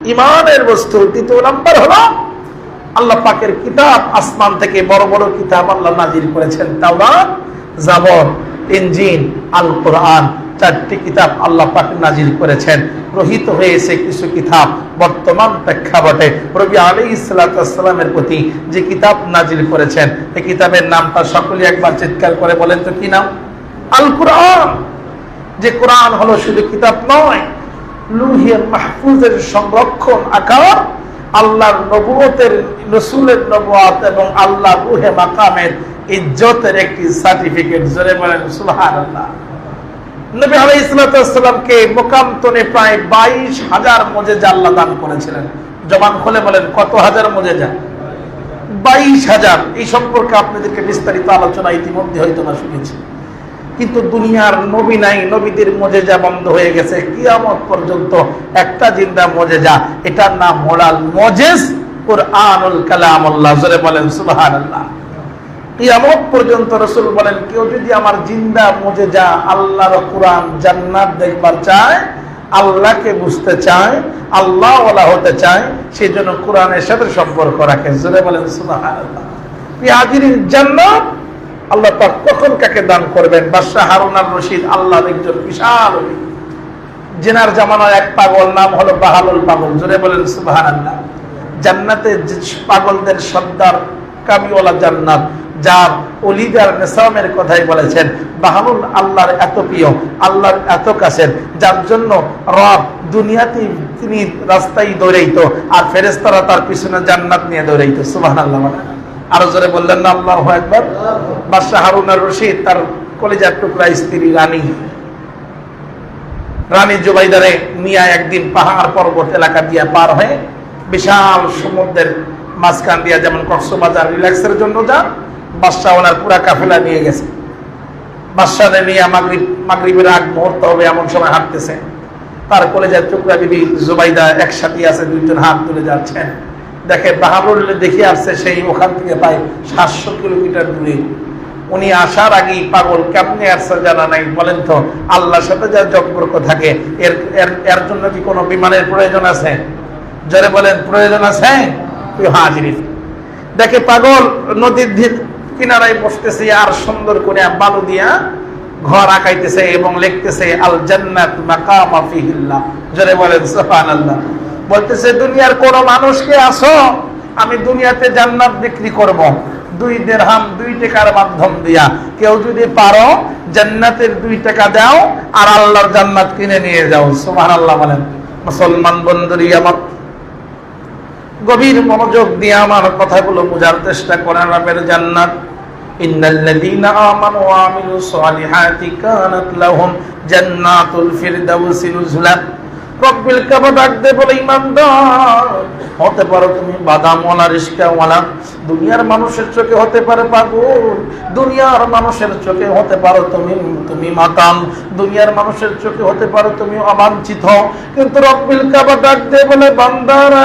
ইমানের বস্তু দ্বিতীয় নাম্বার হলো আল্লাহ পাকের কিতাব। আসমান থেকে বড় বড় কিতাব আল্লাহ নাজিল করেছেন, তাওরাত, জাবর, ইনজিল, আল কোরআন। 4টি কিতাব আল্লাহ পাক নাজিল করেছেন। রহিত হয়েছে কিছু কিতাব বর্তমান প্রেক্ষাপটে নবী আলাইহিস সালাতু ওয়াস সালামের প্রতি যে কিতাব নাজিল করেছেন, এই কিতাবের নামটা সকলে একবার চিৎকার করে বলেন তো কি নাম? আল কোরআন। যে কোরআন হলো শুধু কিতাব নয়, লৌহে মাহফুজের সংরক্ষণ আকার, আল্লাহর নবুয়তের, রাসূলের নবুয়ত এবং আল্লাহর রূহে মাকামের ইজ্জতের একটি সার্টিফিকেট। জোরে বলেন সুবহানাল্লাহ। নবী আলাইহিস সালাতু ওয়াস সালামকে মোকামতনে প্রায় 22,000 মুজিজা আল্লাহ দান করেছিলেন। জবান খুলে বলেন কত হাজার মুজিজা? 22,000। এই সম্পর্কে আপনাদেরকে বিস্তারিত আলোচনা ইতিমধ্যে হয়তো না শুনেছি। কিন্তু দুনিয়ার নবী নাই, নবীদের মুজিজা বন্ধ হয়ে গেছে। কিয়ামত পর্যন্ত একটা জিন্দা মুজিজা, এটার নাম হলাল মুজিজ কুরআনুল কালামুল্লাহ। জোরে বলেন সুবহানাল্লাহ। কিয়ামত পর্যন্ত রাসূল বলেন, কেউ যদি আমার জিন্দা মুজিজা আল্লাহর কোরআন, জান্নাত দেখবার চায়, আল্লাহকে বুঝতে চায়, আল্লাহ ওয়ালা হতে চায়, সেজন্য কোরআনের সাথে সম্পর্ক রাখে। জোরে বলেন সুবহানাল্লাহ। পিয়াজির জান্নাত আল্লাহ পাক কখন কাকে দান করবেন? বাদশাহ হারুন আর রশিদ আল্লাহর একজন বিশাল ওলি। জিনার জামানার এক পাগল, নাম হলো বাহালুল পাগল। জোরে বলেন সুবহানাল্লাহ। জান্নাতে পাগলদের সর্দার, কামিওয়ালা জান্নাত, যার ওলিদার নিসামের কথাই বলেছেন। বাহালুল আল্লাহর এত প্রিয়, আল্লাহর এত কাছের, যার জন্য রব দুনিয়াতে তিনি রাস্তায় দৌড়াইতো আর ফেরেশতারা তার পিছনে জান্নাত নিয়ে দৌড়াইতো। সুবহানাল্লাহ। আরো জোরে বললেন না আল্লাহু আকবার। বাদশাহ হারুন আর রশিদ তার কলিজার টুকরা স্ত্রী রানী জুবাইদারে নিয়ে একদিন পাহাড় পর্বত এলাকা দিয়ে পার হয়ে বিশাল সমুদ্রের মাঝখান দিয়ে, যেমন কক্সবাজার রিল্যাক্সের জন্য যান, বাদশাহ ওনার পুরা কাফেলা নিয়ে গেছে। বাদশাহকে নিয়ে মাগরিবের আগ মুহূর্ত হবে এমন সময় হাঁটতেছে। তার কলিজার টুকরা বিবি জুবাইদা একসাথে আছে, দুইজন হাত তুলে যাচ্ছেন। দেখে বাহালুল দেখে আসছে, সেই ওখান থেকে প্রায় 700 কিলোমিটার দূরে। উনি আসার আগেই পাগল কেমনে আসছে জানা নাই। বলেন তো, আল্লাহর সাথে যার সম্পর্ক থাকে, এর জন্য কি কোনো বিমানের প্রয়োজন আছে? যারা বলেন প্রয়োজন আছে? হাজির। দেখে পাগল নদীর কিনারায় বসতেছে আর সুন্দর করে বালু দিয়া ঘর আঁকাইতেছে এবং লিখতেছে আল জান্নাত মাকামা ফিহিল্লাহ। যারা বলেন সুবহানাল্লাহ। বলতেছে, দুনিয়ার কোন মানুষকে আসো, আমি দুনিয়াতে জান্নাত বিক্রি করব 2 দিরহাম, 2 টাকার মাধ্যম দিয়া। কেউ যদি পারো জান্নাতের 2 টাকা দাও আর আল্লাহর জান্নাত কিনে নিয়ে যাও। সুবহানাল্লাহ বলেন। মুসলমান বন্ধুরা আমার, গভীর মনোযোগ দিয়ে আমার কথাগুলো বোঝার চেষ্টা করেন। রবের জান্নাত, ইন্নাল্লাযীনা আমানু ওয়া আমিলুস সালিহাতি কানাত লাহুম জান্নাতুল ফিরদাউসি নুজুলা। রব্বিল কাবা ডাক দে বলে, ইমানদার হতে পারো তুমি বাদামওয়ালা, রিস্কাওয়ালা, দুনিয়ার মানুষের চোখে হতে পারে পাগল, দুনিয়ার মানুষের চোখে হতে পারো তুমি মাতাম, দুনিয়ার মানুষের চোখে হতে পারো তুমি অবাঞ্ছিত, কিন্তু রব্বিল কাবা ডাক দে বলে, বান্দারা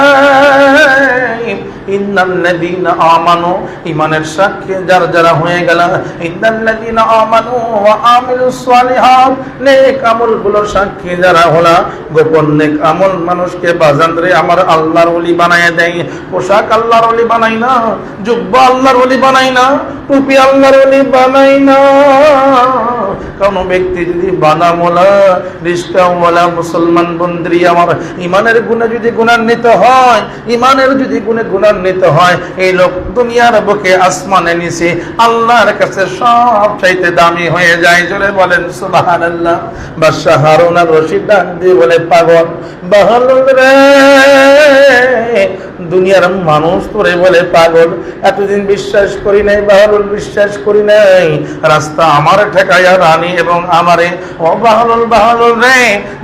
ইন্নাল্লাযীনা আমানু, ঈমানের সাক্ষী যারা হয়ে গেল, ইন্নাল্লাযীনা আমানু ওয়া আমিলুস সালিহাত, নেক আমলগুলোর সাক্ষী যারা হলো, গোপন নেক আমল মানুষকে বাজান রে আমার আল্লাহর ওলি বানায় দেয়। পোশাক আল্লাহর ওলি বানাই না, জুব্বা আল্লাহর ওলি বানাই না, টুপি আল্লাহর ওলি বানাই না। কোন ব্যক্তি যদি বাদামওয়ালা, রিস্কাওয়ালা, মুসলমান বন্ধুরি আমার, ইমানের গুণে যদি গুণান্বিত হয়, ইমানের যদি গুণে গুণান্বিত হয়, এই লোক দুনিয়ার বুকে আসমানে নিচে আল্লাহর কাছে সব চাইতে দামি হয়ে যায়। জোরে বলেন সুবহানাল্লাহ। বাদশাহ হারুন আর রশিদ ডাক দিয়ে বলে, পাগল বাহালুল রে, দুনিয়ার মানুষ তোরে বলে পাগল, এতদিন বিশ্বাস করি নাই বাহালুল, বিশ্বাস করি নাই, রাস্তা আমার ঠেকাইয়া রানী এবং আমারে, ও বাহালুল রে,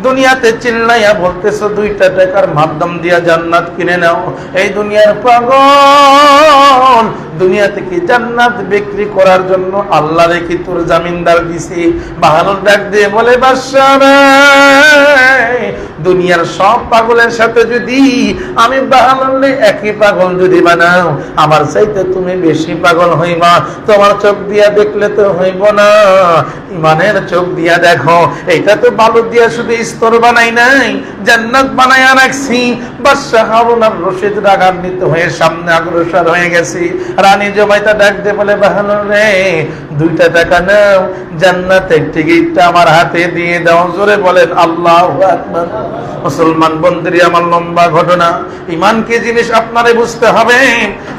দুনিয়াতে চিল্লাইয়া বলতেছো 2 টাকার মাধ্যম দিয়া জান্নাত কিনে নাও। এই দুনিয়ার পাগল, দুনিয়া থেকে জান্নাত বিক্রি করার জন্য আল্লাহ রেখে তোর জামিনদার দিছি। বাহালুল ডাক দিয়ে বলে, বাদশা রে, দুনিয়ার সব পাগলের সাথে যদি আমি বাহালুল একই পাগল যদি বানাও, আমার চাইতে তুমি বেশি পাগল হইবা। তোমার চোখ দিয়া দেখলে তো হইব না, ইমানের চোখ দিয়া দেখো। এটা তো বালু দিয়া শুধু স্তর বানাই নাই, জান্নাত বানাইয়া রাখছি। বাদশা হারুন আর রশিদ রাগান্বিত হয়ে সামনে অগ্রসর হয়ে গেছি। রানী জুবাইদা ডাক দিয়ে বলে, বাহালুল রে, 2টা টাকা নাও, জান্নাতের টিকিটটা আমার হাতে দিয়ে দাও। জোরে বলেন আল্লাহু আকবার। মুসলমান বন্ধুরা, আমার লম্বা ঘটনা। ঈমান কি জিনিস আপনারে বুঝতে হবে,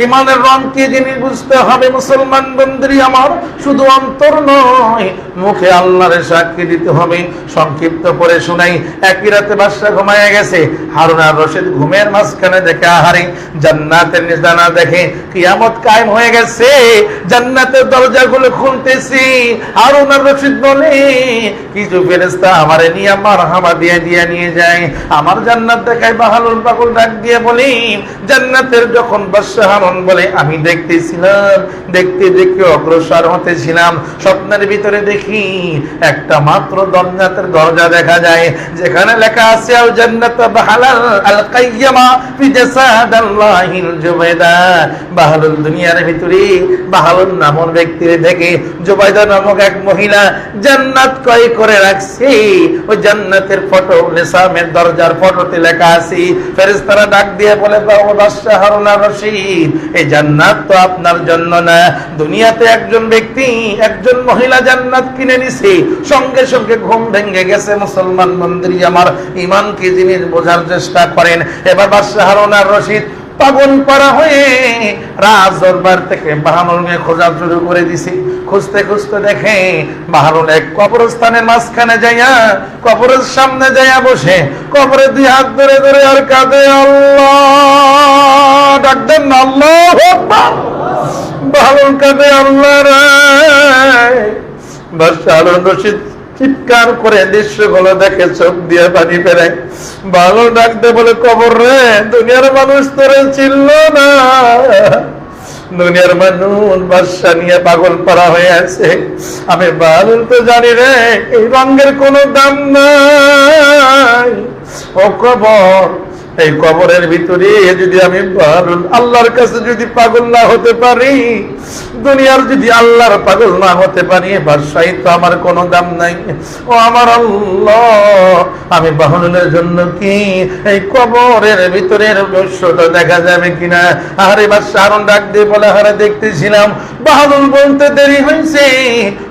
ঈমানের রং কি জিনিস বুঝতে হবে। মুসলমান বন্ধুরা আমার, শুধু অন্তর নয়, মুখে আল্লাহর সাক্ষী দিতে হবে। সংক্ষিপ্ত করে শুনাই। একই রাতে বাদশা ঘুমায় গেছে। হারুন আর রশিদ ঘুমের মাঝখানে দেখে আহারে জান্নাতের নিশানা দেখে কিয়ামত কায়েম হয়ে গেছে, জান্নাতের দরজাগুলো খুলতেছি। হারুন আর রশিদ বলে, কিছু ফেরেশতা আমারে নিয়ে মারহাবা দিয়ে নিয়ে যায়, আমার জান্নাত দেখায়। বাহালুল পাগল ডাক দিয়ে বলি, জান্নাতের যখন বাদশা হারুন বলে, আমি দেখতেছিলাম, দেখতে দেখতে অগ্রসর হতেছিলাম, স্বপ্নের ভিতরে দেখি একটা মাত্র জান্নাতের দরজা দেখা যায়, যেখানে লেখা আছে আল জান্নাত বাহালাল আল কাইয়ামা ফি জাসাদাল্লাহিল জুবাইদা। বাহালুল দুনিয়ার ভিতরে বাহালুল নামক ব্যক্তির থেকে জুবাইদা নামক এক মহিলা জান্নাত ক্রয় করে রাখছে। ওই জান্নাতের ফটো নিসামের দরজার ফটোতে লেখা আছে। ফেরেশতারা ডাক দিয়ে বলে, বাদশা হারুন আর রশিদ, এই জান্নাত তো আপনার জন্য না, দুনিয়াতে একজন ব্যক্তি, একজন মহিলা জান্নাত কিনে নিছে। সঙ্গে সঙ্গে ঘুম ভেঙে গেছে। মুসলমান বন্ধুরা আমার, ঈমান কি জিনিস বোঝার চেষ্টা করেন। এবার বাদশা হারুন আর রশিদ পাগল পারা হয়ে রাজ দরবার থেকে বাহালুলকে খোঁজা শুরু করে দিছে। খুঁজতে খুঁজতে দেখে বাহালুল এক কবরস্থানের মাঝখানে যাইয়া, কবরের সামনে যাইয়া বসে, কবরে 2 হাত ধরে ধরে আর কাঁদে, আল্লাহ ডাক দেন, আল্লাহু আকবার। বাহালুল কাঁদে, আল্লাহ রে। বাদশা হারুন রশিদ চিৎকার করে দৃশ্যগুলো দেখে চোখ দিয়ে পানি ফেলে। বাহালুল ডাকতে বলে, কবর রে, দুনিয়ার মানুষ তোরে চিনল না, দুনিয়ার মানুষ বাদশা নিয়ে পাগল পারা হয়ে আছে। আমি বাহালুল তো জানি রে, এই রঙের কোনো দাম নাই। ও কবর, এই কবরের ভিতরে যদি আমি বাহালুল আল্লাহর কাছে যদি পাগল না হতে পারি, দুনিয়ার যদি আল্লাহর পাগল না হতে পারি, বাদশাহী তো আমার কোনো দাম নাই। ও আমার আল্লাহ, আমি বাহালুলের জন্য কি এই কবরের ভিতরের রহস্যটা দেখা যাবে কিনা। আরে বাদশা হারুন ডাক দিয়ে বলে, আরে দেখতেছিলাম বাহালুল বলতে দেরি হয়েছে,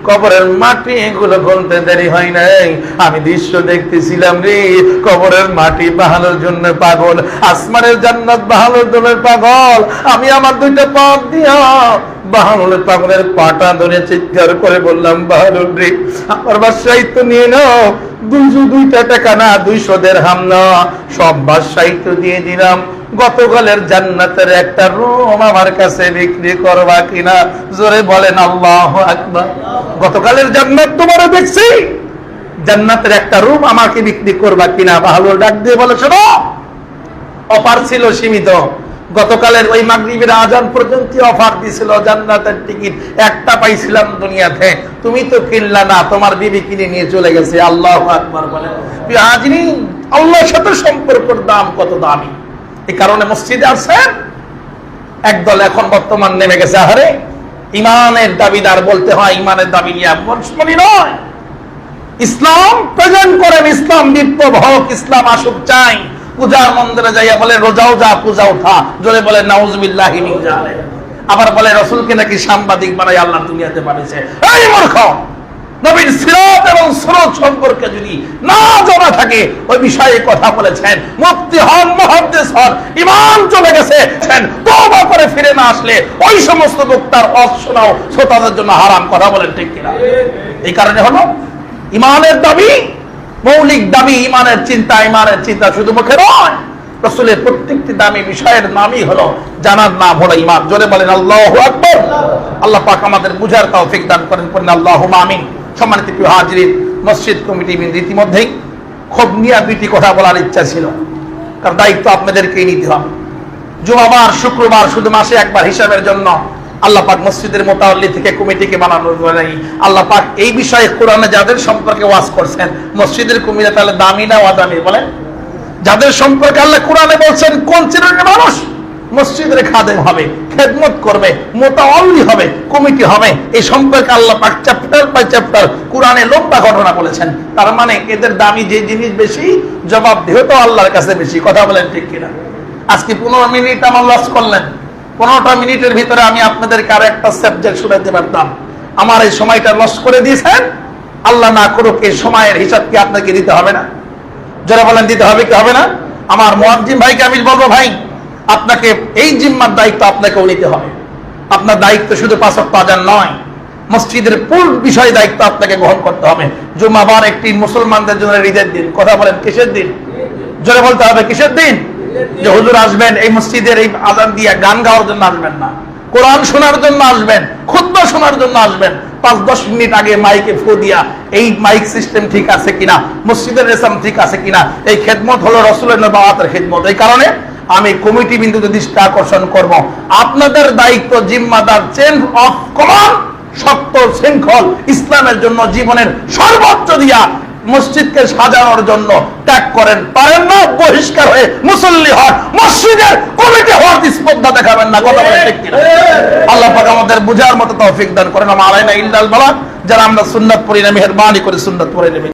কবরের মাটি এগুলো বলতে দেরি হয় নাই। আমি দৃশ্য দেখতেছিলাম রে, কবরের মাটি বাহালুর জন্য পাগল, আসমানের জান্নাত বাহালুর জন্য পাগল। আমি আমার 2টা পা দিয়া বাহালুলের পাগলের পাটা ধরে চিৎকার করে বললাম, বাহালুল রে, আমার বাদশাহিত্ব নিয়ে নাও। 2টা টাকা না, 200 দিরহাম না, সব বাদশাহিত্ব দিয়ে দিলাম। গতকালের জান্নাতের একটা রুম আমার কাছে বিক্রি করবা কিনা? জোরে বলেন আল্লাহু আকবার। গতকালের জান্নাত তোমারে দেখছি, জান্নাতের একটা রুম আমাকে বিক্রি করবা কিনা? বাহালুল ডাক দিয়ে বলে, শোনো, অফার ছিল সীমিত। গতকালের ওই মাগরিবের আজান পর্যন্ত অফার দিছিল, জান্নাতের টিকিট একটা পাইছিলাম দুনিয়াতে, তুমি তো কিনলা না, তোমার বিবি কিনে নিয়ে চলে গেছে। আল্লাহু আকবার বলে। হাজিরিন, আল্লাহর সাথে সম্পর্কের দাম কত দামি। এই কারণে মসজিদে আসেন একদল এখন বর্তমান নেমে গেছে, আরে ইমানের দাবিদার বলতে হয়, ইমানের দাবি নিয়ে মনি নয়। ইসলাম প্রেজেন্ট করেন, ইসলাম বিপ্লব হোক, ইসলাম আসুক চাই। পূজার মন্দিরে যাইয়া বলে, রোজাও যা, পূজাও থা। জোরে বলে নাউজুবিল্লাহি মিন যালিক। আবার বলে রাসূলকে নাকি সাংবাদিক বানাই আল্লাহ দুনিয়াতে পাঠিয়েছে। এই মূর্খ, নবীর সিরাত এবং সুন্নাত সম্পর্কে যদি না জানা থাকে, ওই বিষয়ে কথা বলেছেন, মুফতি হন, মুহাদ্দিস হন, ঈমান চলে গেছে, তওবা করে ফিরে না আসলে ওই সমস্ত বক্তার ওয়াজ শোনাও শ্রোতাদের জন্য হারাম। কথা বলেন ঠিক কিনা? এই কারণে হলো ঈমানের দাবি, মৌলিক দাবি, ঈমানের চিন্তা শুধু মুখে নয়, রাসূলের প্রত্যেকটি দামি বিষয়ের নামই হলো, জানার নাম হলো ঈমান। জোরে বলেন আল্লাহু আকবার। আল্লাহ পাক আমাদের বুঝার তৌফিক দান করেন, পড়েন আল্লাহুম্মা আমিন। সম্মানিত প্রিয় হাজিরিন, মসজিদ কমিটি ইতিমধ্যেই খুব নিয়ে 2টি কথা বলার ইচ্ছা ছিল, কারণ দায়িত্ব আপনাদেরকেই নিতে হবে। জুমাবার, শুক্রবার শুধু মাসে একবার হিসাবের জন্য আল্লাহ পাক মসজিদের মোতাওয়াল্লি থেকে কমিটিকে বানানোর নাই। আল্লাহ পাক এই বিষয়ে কোরআনে যাদের সম্পর্কে ওয়াজ করছেন, মসজিদের কমিটি তাহলে দামি না অদামি বলেন? যাদের সম্পর্কে আল্লাহ কোরআনে বলছেন কোন শ্রেণীর মানুষ মসজিদের খাদেম হবে, খেদমত করবে, মোতাওয়াল্লি হবে, কমিটি হবে, এই সম্পর্কে আল্লাহ পাক চ্যাপ্টার বাই চ্যাপ্টার কোরআনে লম্বা ঘটনা বলেছেন। তার মানে এদের দামি যে জিনিস বেশি, জবাবদিহিতাও আল্লাহর কাছে বেশি। কথা বলেন ঠিক কিনা? আজকে 15 মিনিট আমার লস করলেন। 15টা মিনিটের ভিতরে আমি আপনাদেরকে আর একটা সাবজেক্ট শুনাতে পারতাম, আমার এই সময়টা লস করে দিয়েছেন। আল্লাহ না করুক এই সময়ের হিসাব কি আপনাকে দিতে হবে না? যারা বলেন দিতে হবে কি হবে না? আমার মুয়াজ্জিন ভাইকে আমি বলবো, ভাই আপনাকে এই জিম্মার দায়িত্ব আপনাকেও নিতে হবে। আপনার দায়িত্ব শুধু 5 ওয়াক্ত আযান নয়, মসজিদের পুরো বিষয় দায়িত্ব আপনাকে গ্রহণ করতে হবে। জুমাবার একটি মুসলমানদের জন্য ঈদের দিন। কথা বলেন কিসের দিন? জোরে বলতে হবে কিসের দিন? যে হুজুর আসবেন এই মসজিদের এই আযান দিয়ে গান গাওয়ার জন্য আসবেন না, কোরআন শোনার জন্য আসবেন, খুতবা শোনার জন্য আসবেন। 5-10 মিনিট আগে মাইকে ফু দিয়া এই মাইক সিস্টেম ঠিক আছে কিনা, মসজিদের রেসাম ঠিক আছে কিনা, এই খেদমত হলো রাসূলের নবুওয়াতের খেদমত। এই কারণে আমি কমিটি বিন্দুতে দৃষ্টি আকর্ষণ করব, আপনাদের দায়িত্ব জিম্মাদার, চেন অফ কমান্ড, শক্ত শৃঙ্খল, ইসলামের জন্য জীবনের সর্বোচ্চ দিয়া মসজিদকে সাজানোর জন্য ত্যাগ করেন। পারেন না বহিষ্কার হয়ে মুসল্লি হন, মসজিদের কমিটি হওয়ার স্পর্ধা দেখাবেন না। কথা বলেন ঠিক কিনা? আল্লাহ পাক আমাদের বুঝার মতো তৌফিক দান করেন। আমালাইনা ইল্লাল বালাগ। যারা আমরা সুন্নাত পড়ি না, মেহেরবানি করে সুন্নাত পড়ে নেবেন।